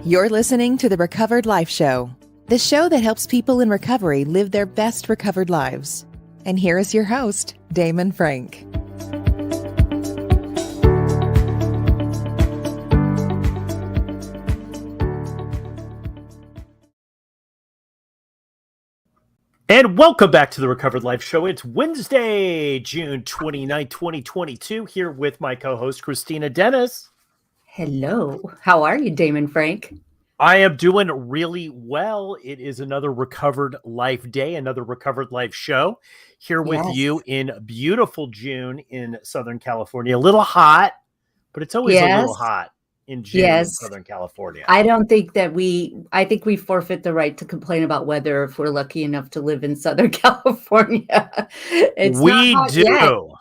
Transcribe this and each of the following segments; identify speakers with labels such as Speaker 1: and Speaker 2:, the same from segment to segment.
Speaker 1: You're listening to the Recovered Life Show, the show that helps people in recovery live their best recovered lives. And here is your host, Damon Frank.
Speaker 2: And welcome back to the Recovered Life Show. It's Wednesday, June 29th, 2022, here with my co-host, Kristina Dennis.
Speaker 3: Hello. How are you, Damon Frank?
Speaker 2: I am doing really well. It is another Recovered Life Day, another Recovered Life Show here with you in beautiful June in Southern California. A little hot, but it's always a little hot in June in Southern California.
Speaker 3: I don't think that I think we forfeit the right to complain about weather if we're lucky enough to live in Southern California.
Speaker 2: We do.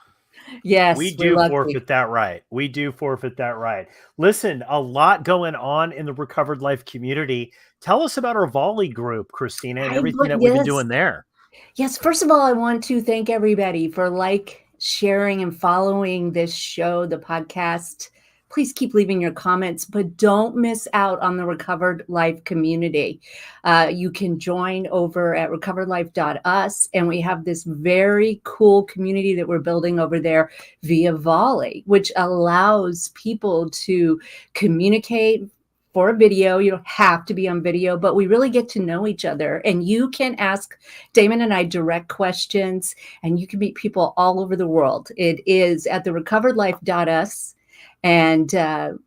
Speaker 3: Yes,
Speaker 2: we do forfeit that right. We do forfeit that right. Listen, a lot going on in the Recovered Life community. Tell us about our volley group, Kristina, and everything that we've been doing there.
Speaker 3: Yes. First of all, I want to thank everybody for sharing and following this show, the podcast. Please keep leaving your comments, but don't miss out on the Recovered Life community. You can join over at recoveredlife.us, and we have this very cool community that we're building over there via Volley, which allows people to communicate for a video. You don't have to be on video, but we really get to know each other. And you can ask Damon and I direct questions, and you can meet people all over the world. It is at the recoveredlife.us. And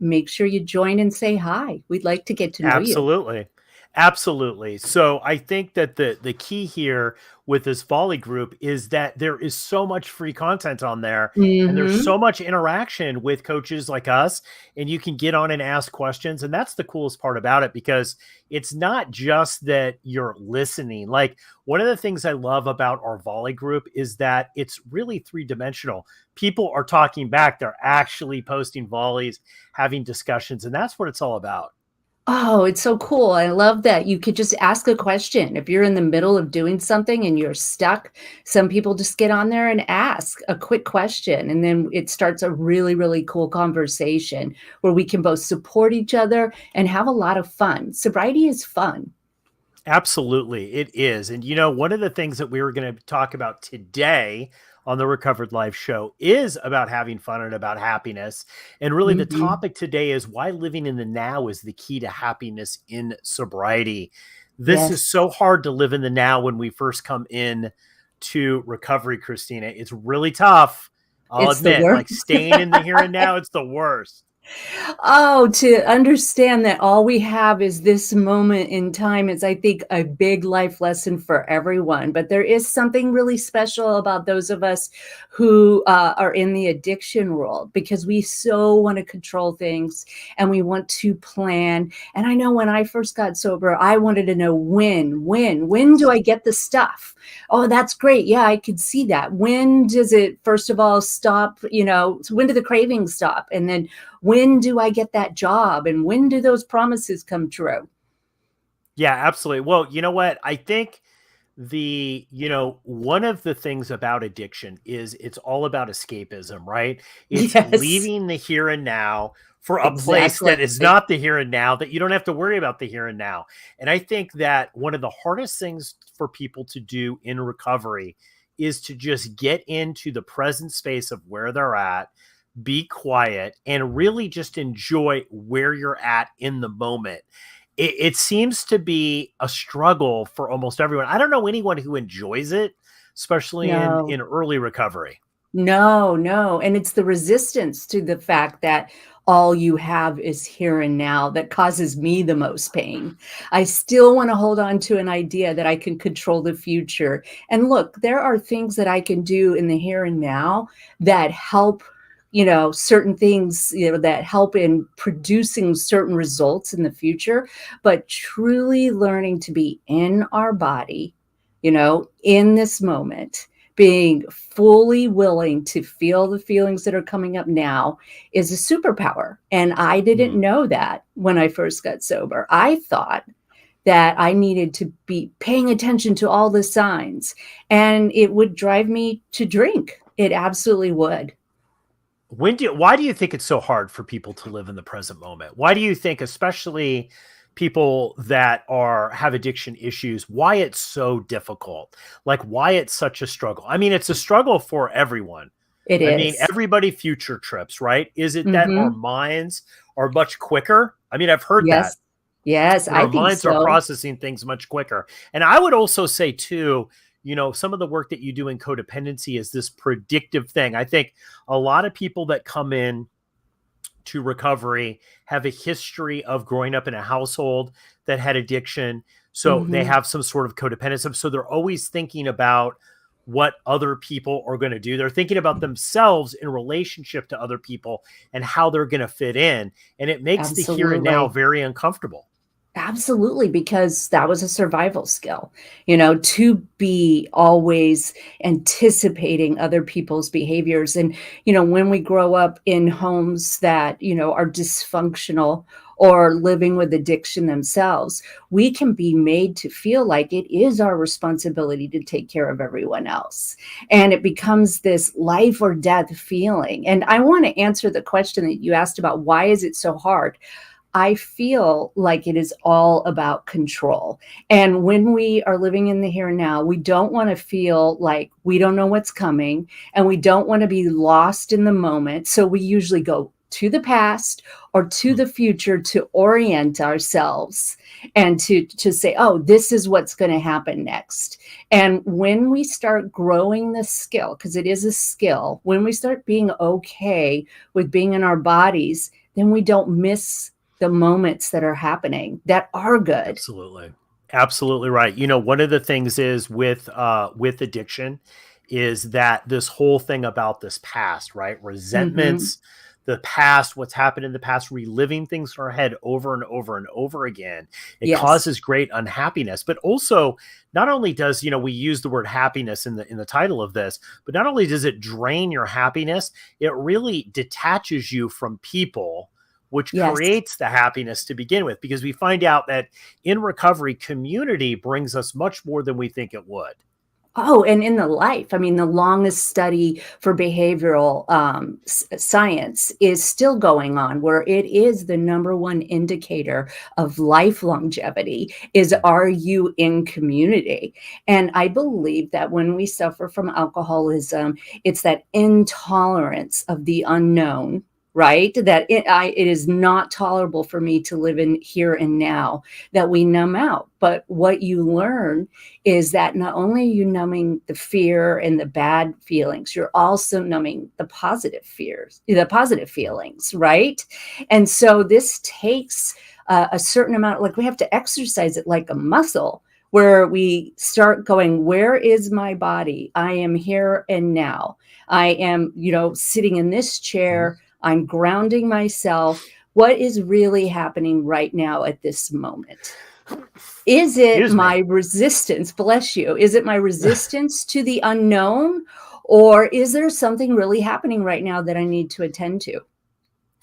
Speaker 3: make sure you join and say hi. We'd like to get to know you.
Speaker 2: Absolutely. So I think that the key here with this Volley group is that there is so much free content on there, and there's so much interaction with coaches like us, and you can get on and ask questions. And that's the coolest part about it, because it's not just that you're listening. Like, one of the things I love about our Volley group is that it's really three-dimensional. People are talking back. They're actually posting volleys, having discussions, and that's what it's all about.
Speaker 3: Oh, it's so cool. I love that you could just ask a question. If you're in the middle of doing something and you're stuck, some people just get on there and ask a quick question. And then it starts a really, really cool conversation where we can both support each other and have a lot of fun. Sobriety is fun.
Speaker 2: Absolutely, it is. And, one of the things that we were going to talk about today on the Recovered Life Show is about having fun and about happiness. And really the topic today is why living in the now is the key to happiness in sobriety. This is so hard to live in the now when we first come in to recovery, Kristina. It's really tough. I'll admit, like staying in the here and now, it's the worst.
Speaker 3: Oh, to understand that all we have is this moment in time is, I think, a big life lesson for everyone. But there is something really special about those of us who are in the addiction world, because we so want to control things and we want to plan. And I know when I first got sober, I wanted to know when do I get the stuff? Oh, that's great. Yeah, I could see that. When does it, first of all, stop? When do the cravings stop? And then when do I get that job? And when do those promises come true?
Speaker 2: Yeah, absolutely. Well, you know what? I think one of the things about addiction is it's all about escapism, right? It's leaving the here and now for a place that is not the here and now, that you don't have to worry about the here and now. And I think that one of the hardest things for people to do in recovery is to just get into the present space of where they're at, be quiet, and really just enjoy where you're at in the moment. It seems to be a struggle for almost everyone. I don't know anyone who enjoys it, especially in early recovery.
Speaker 3: No. And it's the resistance to the fact that all you have is here and now that causes me the most pain. I still want to hold on to an idea that I can control the future. And look, there are things that I can do in the here and now that help, certain things, that help in producing certain results in the future. But truly learning to be in our body, in this moment, being fully willing to feel the feelings that are coming up now is a superpower. And I didn't know that when I first got sober. I thought that I needed to be paying attention to all the signs, and it would drive me to drink. It absolutely would.
Speaker 2: Why do you think it's so hard for people to live in the present moment? Why do you think, especially people that have addiction issues, why it's so difficult, like why it's such a struggle. I mean, it's a struggle for everyone.
Speaker 3: It
Speaker 2: I mean,
Speaker 3: is.
Speaker 2: everybody future trips, right? Is it that our
Speaker 3: Mm-hmm.
Speaker 2: minds are much quicker? I mean, I've heard that.
Speaker 3: Yes. Yes,
Speaker 2: That
Speaker 3: I
Speaker 2: our
Speaker 3: think
Speaker 2: minds are
Speaker 3: so.
Speaker 2: processing things much quicker. And I would also say too, some of the work that you do in codependency is this predictive thing. I think a lot of people that come in to recovery have a history of growing up in a household that had addiction. So they
Speaker 3: Mm-hmm.
Speaker 2: have some sort of codependence. So they're always thinking about what other people are going to do. They're thinking about themselves in relationship to other people and how they're going to fit in. And it makes the here and now
Speaker 3: Absolutely.
Speaker 2: very uncomfortable.
Speaker 3: Absolutely, because that was a survival skill, to be always anticipating other people's behaviors. And, when we grow up in homes that, are dysfunctional or living with addiction themselves, we can be made to feel like it is our responsibility to take care of everyone else. And it becomes this life or death feeling. And I want to answer the question that you asked about why is it so hard? I feel like it is all about control. And when we are living in the here and now, we don't want to feel like we don't know what's coming, and we don't want to be lost in the moment. So we usually go to the past or to the future to orient ourselves and to say, oh, this is what's going to happen next. And when we start growing the skill, because it is a skill, when we start being okay with being in our bodies, then we don't miss the moments that are happening that are good.
Speaker 2: Absolutely. Absolutely right. One of the things is with addiction is that this whole thing about this past, right?
Speaker 3: Mm-hmm.
Speaker 2: Resentments, the past, what's happened in the past, reliving things in our head over and over and over again. It
Speaker 3: Yes.
Speaker 2: causes great unhappiness, but also not only does, we use the word happiness in the title of this, but not only does it drain your happiness, it really detaches you from people, which
Speaker 3: Yes.
Speaker 2: creates the happiness to begin with, because we find out that in recovery, community brings us much more than we think it would.
Speaker 3: Oh, and in the life, I mean, the longest study for behavioral science is still going on, where it is the number one indicator of life longevity is, are you in community? And I believe that when we suffer from alcoholism, it's that intolerance of the unknown, right? That it is not tolerable for me to live in here and now, that we numb out. But what you learn is that not only are you numbing the fear and the bad feelings, you're also numbing the positive feelings, right? And so this takes a certain amount, like we have to exercise it like a muscle, where we start going, where is my body? I am here and now. I am, sitting in this chair. I'm grounding myself. What is really happening right now at this moment? Is it my resistance? Bless you. Is it my resistance to the unknown? Or is there something really happening right now that I need to attend to?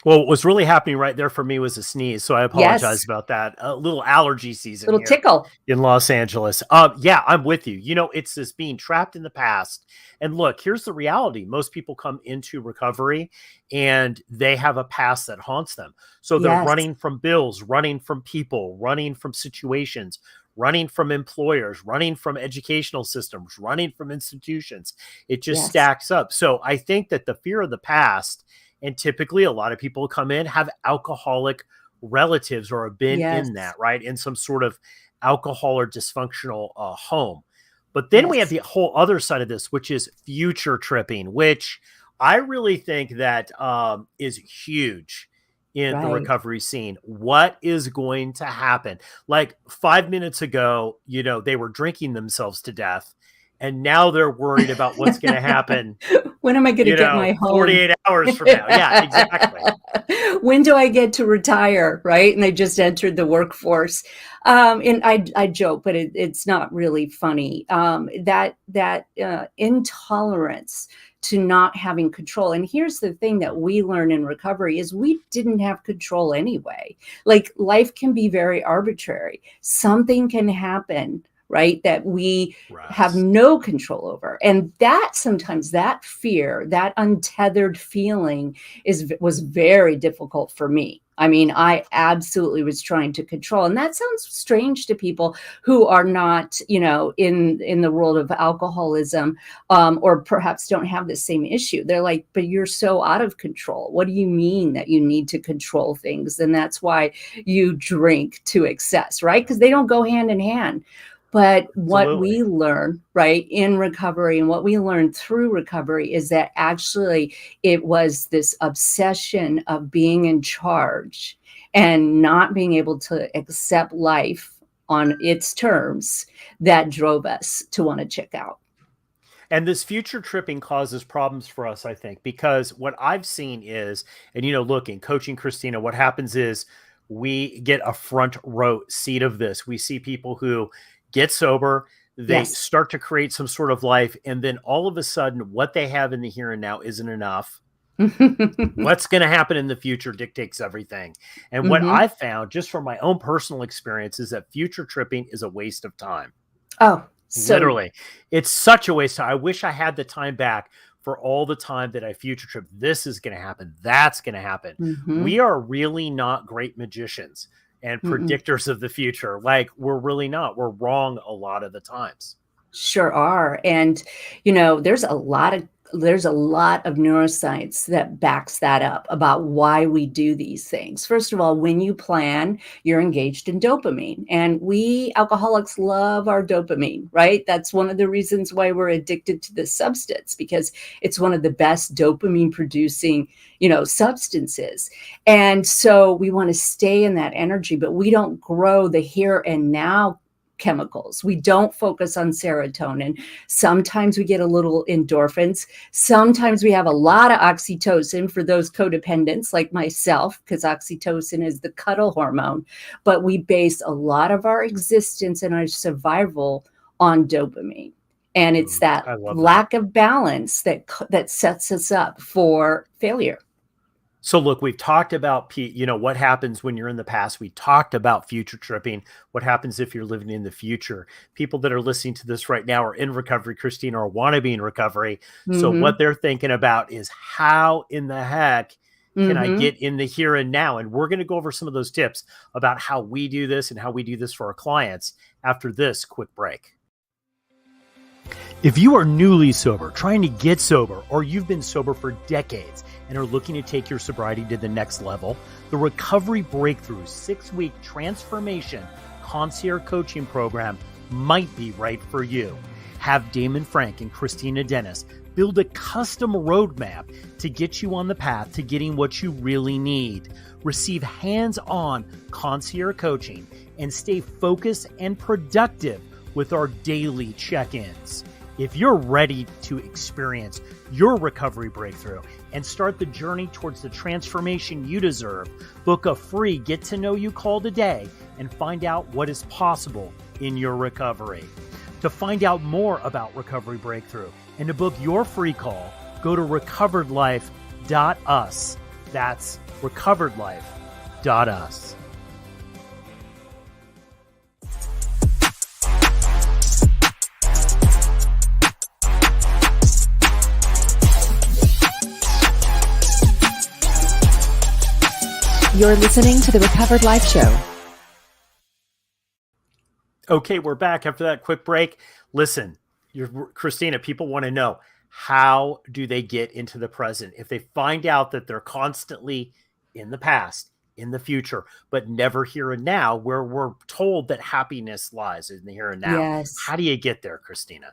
Speaker 2: Well, what was really happening right there for me was a sneeze. So I apologize about that. A little allergy season
Speaker 3: Little
Speaker 2: here
Speaker 3: tickle
Speaker 2: in Los Angeles. Yeah, I'm with you. It's this being trapped in the past. And look, here's the reality. Most people come into recovery and they have a past that haunts them. So they're
Speaker 3: Yes.
Speaker 2: running from bills, running from people, running from situations, running from employers, running from educational systems, running from institutions. It just
Speaker 3: Yes.
Speaker 2: stacks up. So I think that the fear of the past, and typically a lot of people come in, have alcoholic relatives or have been
Speaker 3: Yes.
Speaker 2: in that, right? In some sort of alcohol or dysfunctional home. But then we have
Speaker 3: Yes.
Speaker 2: the whole other side of this, which is future tripping, which I really think that is huge in the
Speaker 3: Right.
Speaker 2: recovery scene. What is going to happen? Like 5 minutes ago, they were drinking themselves to death. And now they're worried about what's going to happen.
Speaker 3: When am I going to get my home?
Speaker 2: 48 hours from now. Yeah, exactly.
Speaker 3: When do I get to retire? Right. And they just entered the workforce. And I joke, but it's not really funny. That intolerance to not having control. And here's the thing that we learn in recovery is we didn't have control anyway. Like life can be very arbitrary. Something can happen, right, that we have no control over. And that sometimes that fear, that untethered feeling was very difficult for me. I mean, I absolutely was trying to control. And that sounds strange to people who are not, in the world of alcoholism, or perhaps don't have the same issue. They're like, but you're so out of control. What do you mean that you need to control things? And that's why you drink to excess, right? Because they don't go hand in hand. But what we learn, right, in recovery, and what we learned through recovery, is that actually it was this obsession of being in charge and not being able to accept life on its terms that drove us to want to check out.
Speaker 2: And this future tripping causes problems for us, I think, because what I've seen is, and look, in coaching Kristina, what happens is we get a front row seat of this. We see people who get sober, they start to create some sort of life, and then all of a sudden what they have in the here and now isn't enough. What's going to happen in the future dictates everything. And what I found just from my own personal experience is that future tripping is a waste of time.
Speaker 3: Oh,
Speaker 2: literally. It's such a waste of time. I wish I had the time back for all the time that I future trip. This is going to happen. That's going to happen. We are really not great magicians and predictors of the future. Like, we're really not. We're wrong a lot of the times.
Speaker 3: Sure are. And, there's a lot of neuroscience that backs that up about why we do these things. First of all, when you plan, you're engaged in dopamine. And we alcoholics love our dopamine, right? That's one of the reasons why we're addicted to this substance, because it's one of the best dopamine producing, substances. And so we want to stay in that energy, but we don't grow the here and now chemicals. We don't focus on serotonin. Sometimes we get a little endorphins. Sometimes we have a lot of oxytocin for those codependents like myself, because oxytocin is the cuddle hormone. But we base a lot of our existence and our survival on dopamine. And it's that lack of balance that sets us up for failure.
Speaker 2: So look, we've talked about, what happens when you're in the past. We talked about future tripping. What happens if you're living in the future? People that are listening to this right now are in recovery, Kristina, or want to be in recovery. So what they're thinking about is, how in the heck can I get in the here and now? And we're going to go over some of those tips about how we do this and how we do this for our clients after this quick break. If you are newly sober, trying to get sober, or you've been sober for decades and are looking to take your sobriety to the next level, the Recovery Breakthrough 6-week transformation concierge coaching program might be right for you. Have Damon Frank and Kristina Dennis build a custom roadmap to get you on the path to getting what you really need. Receive hands-on concierge coaching and stay focused and productive with our daily check-ins. If you're ready to experience your recovery breakthrough and start the journey towards the transformation you deserve, book a free get-to-know-you call today and find out what is possible in your recovery. To find out more about Recovery Breakthrough and to book your free call, go to recoveredlife.us. That's recoveredlife.us.
Speaker 1: You're listening to the Recovered Life Show.
Speaker 2: Okay, we're back after that quick break. Listen, Kristina, people want to know, how do they get into the present? If they find out that they're constantly in the past, in the future, but never here and now, where we're told that happiness lies in the here and now.
Speaker 3: Yes.
Speaker 2: How do you get there, Kristina?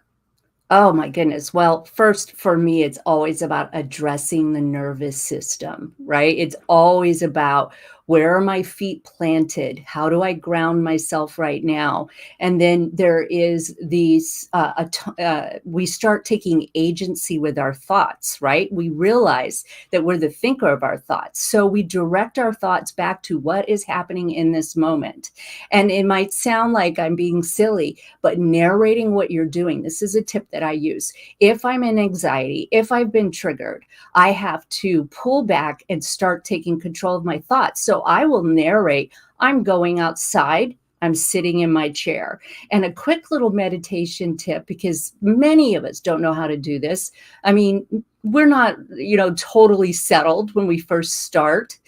Speaker 3: Oh my goodness. Well, first for me, it's always about addressing the nervous system, right? It's always about, where are my feet planted? How do I ground myself right now? And then there is these, we start taking agency with our thoughts, right? We realize that we're the thinker of our thoughts. So we direct our thoughts back to what is happening in this moment. And it might sound like I'm being silly, but narrating what you're doing, this is a tip that I use. If I'm in anxiety, if I've been triggered, I have to pull back and start taking control of my thoughts. So I will narrate, I'm going outside, I'm sitting in my chair. And a quick little meditation tip, because many of us don't know how to do this. I mean, we're not, totally settled when we first start,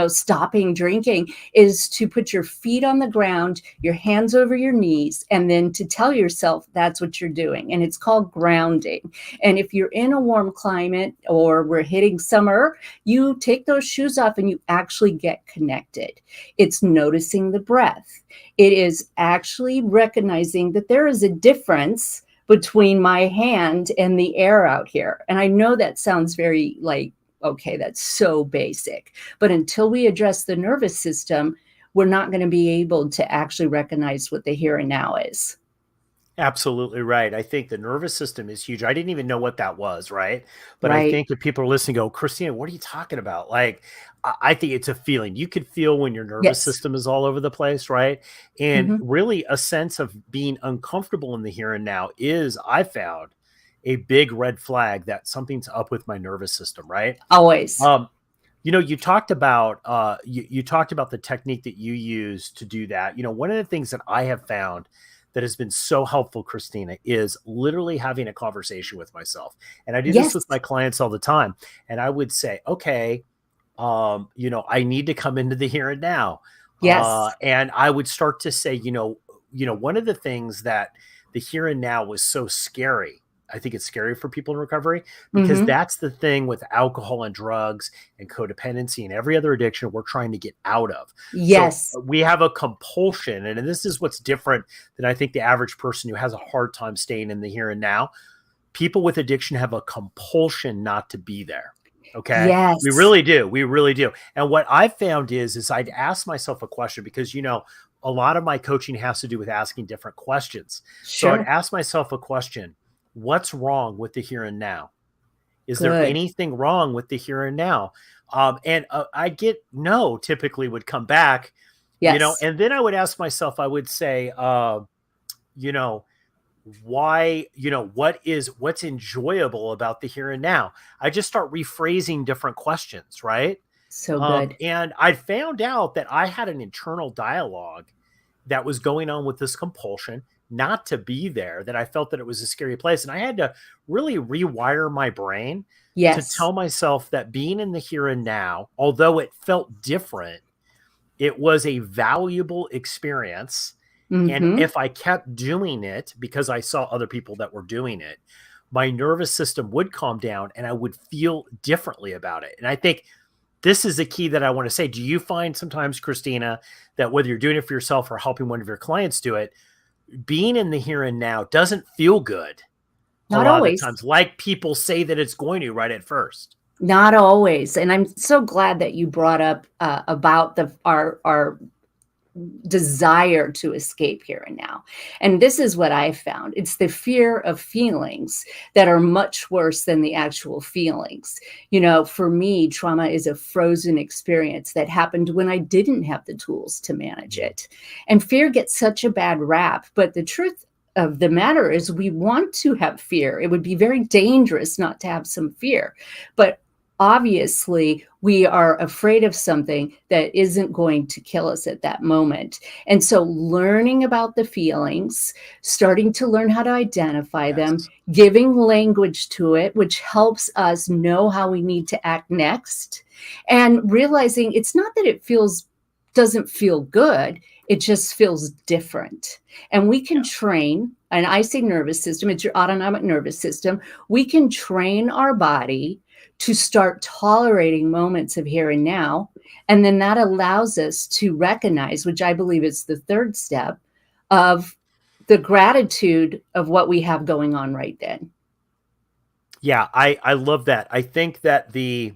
Speaker 3: stopping drinking, is to put your feet on the ground, your hands over your knees, and then to tell yourself that's what you're doing. And it's called grounding. And if you're in a warm climate or we're hitting summer, you take those shoes off and you actually get connected. It's noticing the breath. It is actually recognizing that there is a difference between my hand and the air out here. And I know that sounds very okay, that's so basic. But until we address the nervous system, we're not going to be able to actually recognize what the here and now is.
Speaker 2: Absolutely right. I think the nervous system is huge. I didn't even know what that was, right? But I
Speaker 3: Right.
Speaker 2: think if people are listening, go, Kristina, what are you talking about? Like, I think it's a feeling. You could feel when your nervous
Speaker 3: Yes.
Speaker 2: system is all over the place, right? And
Speaker 3: Mhm.
Speaker 2: really a sense of being uncomfortable in the here and now is, I found, a big red flag that something's up with my nervous system, right?
Speaker 3: Always.
Speaker 2: You talked about you talked about the technique that you use to do that. One of the things that I have found that has been so helpful, Kristina, is literally having a conversation with myself. And I do this with
Speaker 3: Yes.
Speaker 2: my clients all the time. And I would say, okay, I need to come into the here and now.
Speaker 3: Yes.
Speaker 2: And I would start to say, one of the things that the here and now was so scary. I think it's scary for people in recovery because
Speaker 3: Mhm.
Speaker 2: that's the thing with alcohol and drugs and codependency and every other addiction we're trying to get out of. So
Speaker 3: Yes.
Speaker 2: we have a compulsion, and this is what's different than I think the average person who has a hard time staying in the here and now. People with addiction have a compulsion not to be there. Okay. We
Speaker 3: Yes.
Speaker 2: really do. We really do. And what I found is I'd ask myself a question because, a lot of my coaching has to do with asking different questions. So I'd
Speaker 3: Sure.
Speaker 2: ask myself a question. What's wrong with the here and now? Is there
Speaker 3: Good.
Speaker 2: anything wrong with the here and now? And I get no typically would come back,
Speaker 3: Yes.
Speaker 2: and then I would ask myself, I would say, you know, why, what's enjoyable about the here and now? I just start rephrasing different questions, right?
Speaker 3: So good.
Speaker 2: And I found out that I had an internal dialogue that was going on with this compulsion not to be there, that I felt that it was a scary place. And I had to really rewire my brain to
Speaker 3: Yes.
Speaker 2: tell myself that being in the here and now, although it felt different, it was a valuable experience. And
Speaker 3: Mhm.
Speaker 2: if I kept doing it because I saw other people that were doing it, my nervous system would calm down and I would feel differently about it. And I think this is a key that I want to say. Do you find sometimes, Kristina, that whether you're doing it for yourself or helping one of your clients do it, being in the here and now doesn't feel good a
Speaker 3: Not
Speaker 2: lot of the
Speaker 3: always.
Speaker 2: times, like people say that it's going to right at first?
Speaker 3: Not always. And I'm so glad that you brought up about our desire to escape here and now. And this is what I found. It's the fear of feelings that are much worse than the actual feelings. For me, trauma is a frozen experience that happened when I didn't have the tools to manage it. And fear gets such a bad rap, but the truth of the matter is we want to have fear. It would be very dangerous not to have some fear. But obviously, we are afraid of something that isn't going to kill us at that moment. And so learning about the feelings, starting to learn how to identify them,
Speaker 2: Yes.
Speaker 3: giving language to it, which helps us know how we need to act next, and realizing it's not that it doesn't feel good, it just feels different. And we can train, and I say nervous system, it's your autonomic nervous system. We can train our body to start tolerating moments of here and now. And then that allows us to recognize, which I believe is the third step, of the gratitude of what we have going on right then.
Speaker 2: Yeah, I love that. I think that the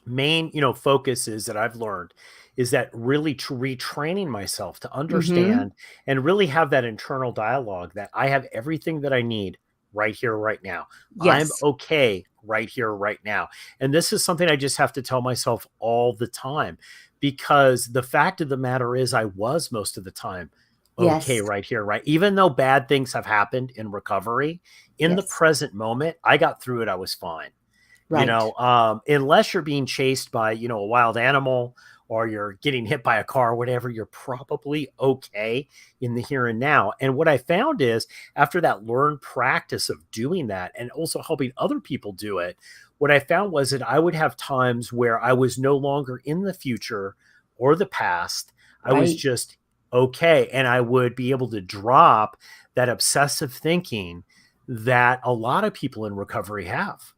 Speaker 2: main, focus is that I've learned is that really retraining myself to
Speaker 3: Mm-hmm.
Speaker 2: understand and really have that internal dialogue that I have everything that I need right here, right now. I'm
Speaker 3: Yes.
Speaker 2: okay right here, right now. And this is something I just have to tell myself all the time because the fact of the matter is I was most of the time okay
Speaker 3: Yes.
Speaker 2: right here, right? Even though bad things have happened in recovery, in the
Speaker 3: Yes.
Speaker 2: present moment, I got through it. I was fine.
Speaker 3: Right.
Speaker 2: Unless you're being chased by, a wild animal or you're getting hit by a car or whatever, you're probably okay in the here and now. And what I found is after that learned practice of doing that and also helping other people do it, what I found was that I would have times where I was no longer in the future or the past. I was
Speaker 3: Right.
Speaker 2: just okay. And I would be able to drop that obsessive thinking that a lot of people in recovery have.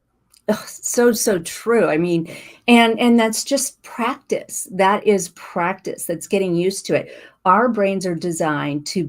Speaker 3: Ugh, so true. I mean, and that's just practice. That is practice. That's getting used to it. Our brains are designed to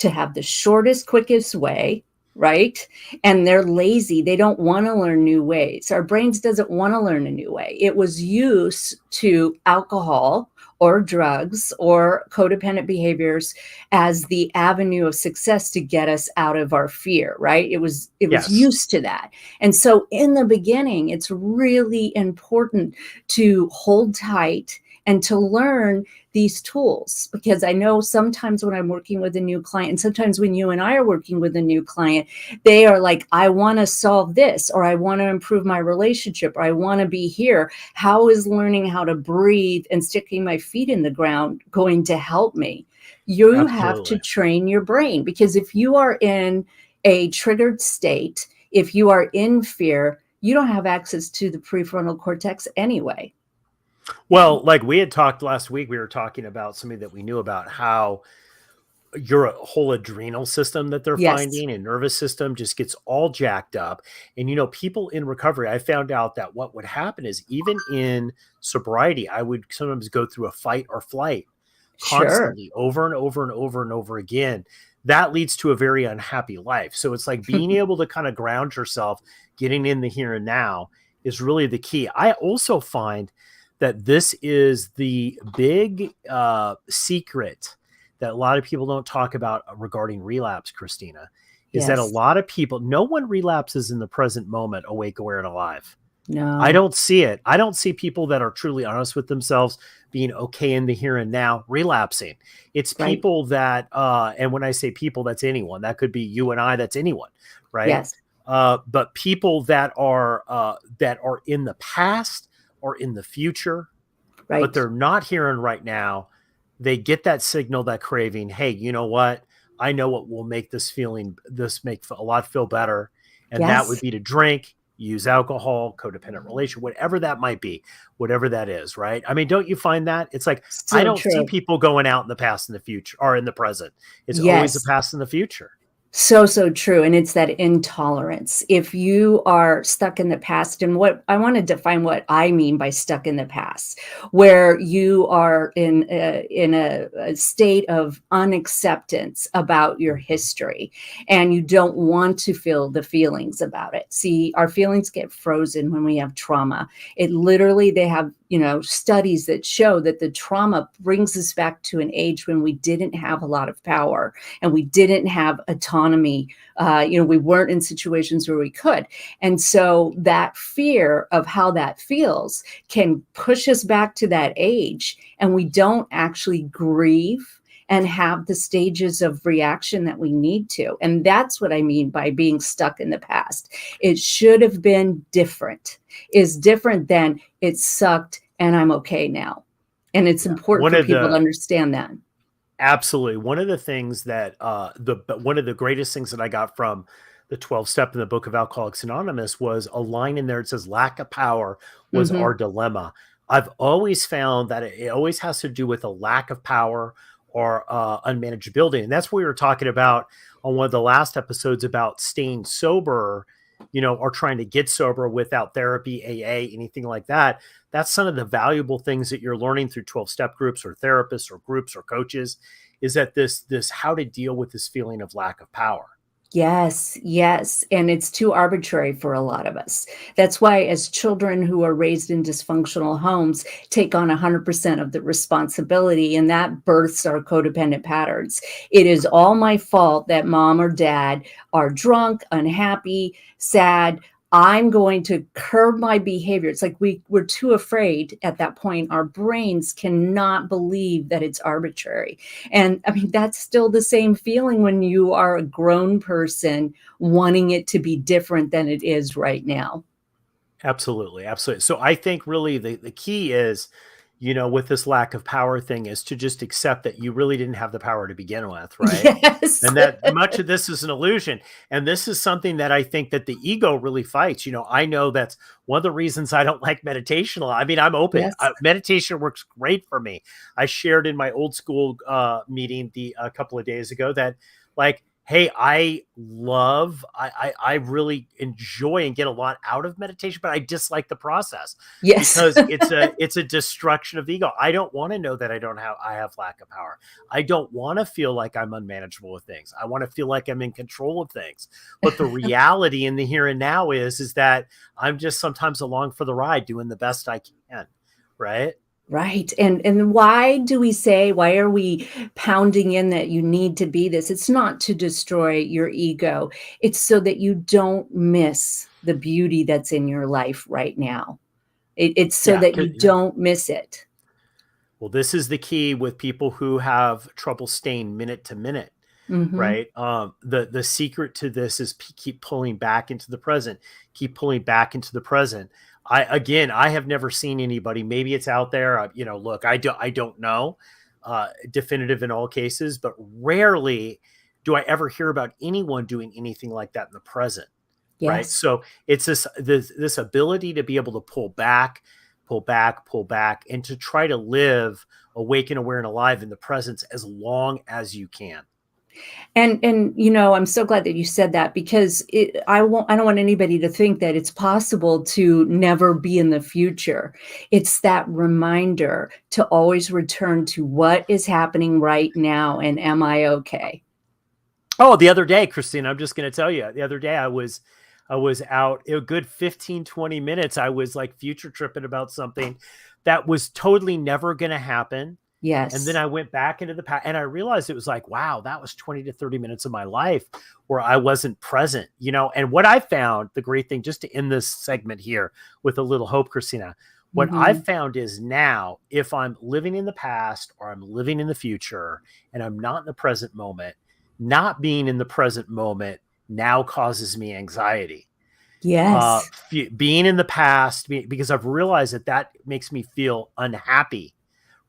Speaker 3: have the shortest, quickest way, right? And they're lazy. They don't want to learn new ways. Our brains doesn't want to learn a new way. It was used to alcohol or drugs or codependent behaviors as the avenue of success to get us out of our fear, right? It was
Speaker 2: Yes.
Speaker 3: used to that. And so in the beginning, it's really important to hold tight and to learn these tools, because I know sometimes when I'm working with a new client, and sometimes when you and I are working with a new client, they are like, I want to solve this, or I want to improve my relationship, or I want to be here. How is learning how to breathe and sticking my feet in the ground going to help me? You have to
Speaker 2: Absolutely.
Speaker 3: train your brain, because if you are in a triggered state, if you are in fear, you don't have access to the prefrontal cortex anyway.
Speaker 2: Well, like we had talked last week, we were talking about somebody that we knew about how your whole adrenal system that they're
Speaker 3: Yes,
Speaker 2: finding and nervous system just gets all jacked up. And, people in recovery, I found out that what would happen is even in sobriety, I would sometimes go through a fight or flight
Speaker 3: sure.
Speaker 2: constantly over and over and over and over again. That leads to a very unhappy life. So it's like being able to kind of ground yourself, getting in the here and now is really the key. I also find that this is the big secret that a lot of people don't talk about regarding relapse, Kristina, is that a
Speaker 3: Yes.
Speaker 2: lot of people, no one relapses in the present moment, awake, aware, and alive. I
Speaker 3: No.
Speaker 2: don't see it. I don't see people that are truly honest with themselves being okay in the here and now relapsing. It's
Speaker 3: Right.
Speaker 2: people that, and when I say people, that's anyone. That could be you and I. That's anyone, right?
Speaker 3: Yes.
Speaker 2: But people that are in the past or in the future, but
Speaker 3: Right.
Speaker 2: they're not here and right now. They get that signal, that craving. Hey, you know what? I know what will make this make a lot feel better. And that would
Speaker 3: Yes.
Speaker 2: be to drink, use alcohol, codependent relation, whatever that might be, whatever that is, right? I mean, don't you find that? It's like, I
Speaker 3: So
Speaker 2: don't see
Speaker 3: true.
Speaker 2: people going out in the past and the future or in the present. It's always the
Speaker 3: Yes.
Speaker 2: past and the future.
Speaker 3: So true. And it's that intolerance. If you are stuck in the past, and what I want to define what I mean by stuck in the past, where you are in a state of unacceptance about your history, and you don't want to feel the feelings about it. See, our feelings get frozen when we have trauma. It literally, they have, studies that show that the trauma brings us back to an age when we didn't have a lot of power and we didn't have autonomy. We weren't in situations where we could. And so that fear of how that feels can push us back to that age, and we don't actually grieve and have the stages of reaction that we need to. And that's what I mean by being stuck in the past. It should have been different, is different than it sucked and I'm okay now. And it's
Speaker 2: Yeah.
Speaker 3: important for people to understand that.
Speaker 2: Absolutely. One of the things that one of the greatest things that I got from the 12 step in the book of Alcoholics Anonymous was a line in there. It says, lack of power was our
Speaker 3: Hmm.
Speaker 2: dilemma. I've always found that it always has to do with a lack of power or unmanageability. And that's what we were talking about on one of the last episodes about staying sober, or trying to get sober without therapy, AA, anything like that. That's some of the valuable things that you're learning through 12 step groups or therapists or groups or coaches, is that this how to deal with this feeling of lack of power.
Speaker 3: Yes, yes. And it's too arbitrary for a lot of us. That's why, as children who are raised in dysfunctional homes, take on 100% of the responsibility, and that births our codependent patterns. It is all my fault that mom or dad are drunk, unhappy, sad. I'm going to curb my behavior. It's like we're too afraid at that point. Our brains cannot believe that it's arbitrary. And I mean, that's still the same feeling when you are a grown person wanting it to be different than it is right now.
Speaker 2: Absolutely. Absolutely. So I think really the key is, with this lack of power thing is to just accept that you really didn't have the power to begin with, right?
Speaker 3: Yes.
Speaker 2: And that much of this is an illusion. And this is something that I think that the ego really fights. I know that's one of the reasons I don't like meditation a lot. I mean, I'm open.
Speaker 3: Yes.
Speaker 2: Meditation works great for me. I shared in my old school meeting a couple of days ago that, like, hey, I really enjoy and get a lot out of meditation, but I dislike the process.
Speaker 3: Yes.
Speaker 2: Because it's a destruction of the ego. I don't want to know that I have lack of power. I don't want to feel like I'm unmanageable with things. I want to feel like I'm in control of things. But the reality in the here and now is that I'm just sometimes along for the ride, doing the best I can. Right.
Speaker 3: Right. And why are we pounding in that you need to be this? It's not to destroy your ego. It's so that you don't miss the beauty that's in your life right now. It's so that you don't miss it.
Speaker 2: Well, this is the key with people who have trouble staying minute to minute.
Speaker 3: Mm-hmm.
Speaker 2: Right. The secret to this is keep pulling back into the present, keep pulling back into the present. I have never seen anybody, maybe it's out there. Look, I don't know, definitive in all cases, but rarely do I ever hear about anyone doing anything like that in the present.
Speaker 3: Yes.
Speaker 2: Right. So it's this ability to be able to pull back, and to try to live awake and aware and alive in the presence as long as you can.
Speaker 3: And I'm so glad that you said that, because I don't want anybody to think that it's possible to never be in the future. It's that reminder to always return to what is happening right now. And am I okay?
Speaker 2: Oh, the other day, Kristina, I'm just going to tell you, the other day I was out a good 15, 20 minutes. I was like future tripping about something that was totally never going to happen.
Speaker 3: Yes.
Speaker 2: And then I went back into the past and I realized it was like, wow, that was 20 to 30 minutes of my life where I wasn't present, and what I found, the great thing, just to end this segment here with a little hope, Kristina, what I've found is now, if I'm living in the past or I'm living in the future and I'm not in the present moment, not being in the present moment now causes me anxiety.
Speaker 3: Yes.
Speaker 2: Being in the past, because I've realized that makes me feel unhappy.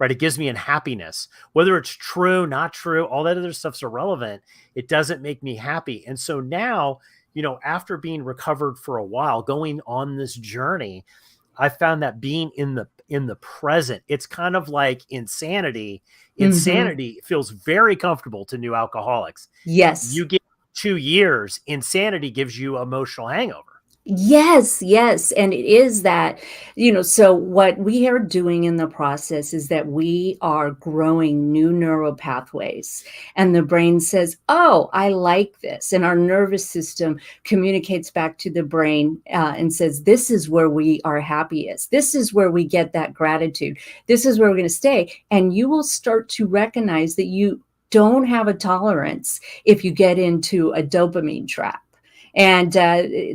Speaker 2: Right. It gives me unhappiness, whether it's true, not true, all that other stuff's irrelevant. It doesn't make me happy. And so now, after being recovered for a while, going on this journey, I found that being in the present, it's kind of like insanity. Insanity feels very comfortable to new alcoholics.
Speaker 3: Yes.
Speaker 2: You get 2 years, insanity gives you emotional hangover.
Speaker 3: Yes. And it is that, so what we are doing in the process is that we are growing new neural pathways, and the brain says, oh, I like this. And our nervous system communicates back to the brain and says, this is where we are happiest. This is where we get that gratitude. This is where we're going to stay. And you will start to recognize that you don't have a tolerance if you get into a dopamine trap. And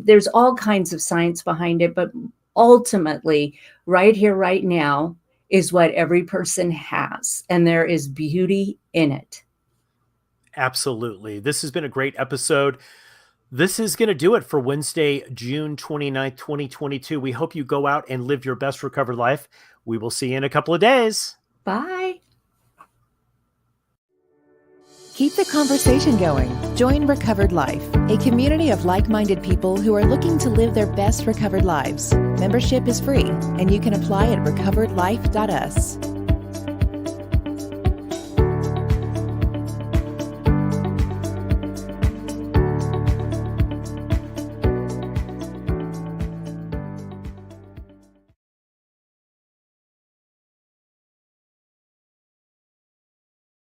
Speaker 3: there's all kinds of science behind it, but ultimately, right here, right now, is what every person has, and there is beauty in it.
Speaker 2: Absolutely. This has been a great episode. This is going to do it for Wednesday, June 29th, 2022. We hope you go out and live your best recovered life. We will see you in a couple of days.
Speaker 3: Bye.
Speaker 1: Keep the conversation going. Join Recovered Life, a community of like-minded people who are looking to live their best recovered lives. Membership is free, and you can apply at recoveredlife.us.